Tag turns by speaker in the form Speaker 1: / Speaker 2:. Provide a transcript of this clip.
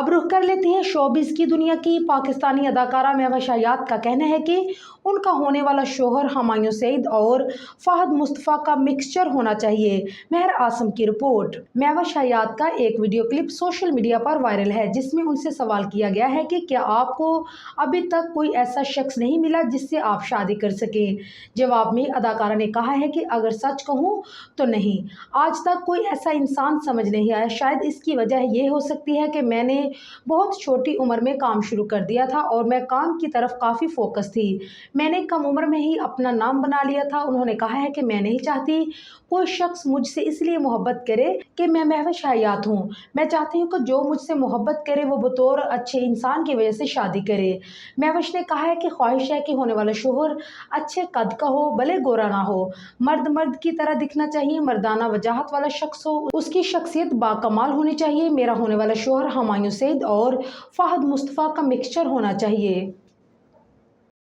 Speaker 1: अब रुख कर लेते हैं शोबिस की दुनिया की। पाकिस्तानी अदाकारा महवश हयात का कहना है कि उनका होने वाला शोहर हुमायूं सईद और फहद मुस्तफ़ा का मिक्सचर होना चाहिए। महर आसम की रिपोर्ट। महवश हयात का एक वीडियो क्लिप सोशल मीडिया पर वायरल है, जिसमें उनसे सवाल किया गया है कि क्या आपको अभी तक कोई ऐसा शख्स नहीं मिला जिससे आप शादी कर सकें। जवाब में अदाकारा ने कहा है कि अगर सच कहूँ तो नहीं, आज तक कोई ऐसा इंसान समझ नहीं आया। शायद इसकी वजह यह हो सकती है कि मैंने बहुत छोटी उम्र में काम शुरू कर दिया था और मैं काम की तरफ काफ़ी फोकस थी। मैंने कम उम्र में ही अपना नाम बना लिया था। उन्होंने कहा है कि मैं नहीं चाहती कोई शख्स मुझसे इसलिए मोहब्बत करे कि मैं महवश हयात हूँ। मैं चाहती हूँ कि जो मुझसे मोहब्बत करे वो बतौर अच्छे इंसान की वजह से शादी करे। महवश ने कहा है कि ख्वाहिश है कि होने वाला शोहर अच्छे कद का हो, भले गोरा ना हो, मर्द मर्द की तरह दिखना चाहिए, मर्दाना वजाहत वाला शख्स हो, उसकी शख्सियत बाकमाल होनी चाहिए। मेरा होने वाला शोहर हुमायूं सईद और फहद मुस्तफ़ा का मिक्सचर होना चाहिए।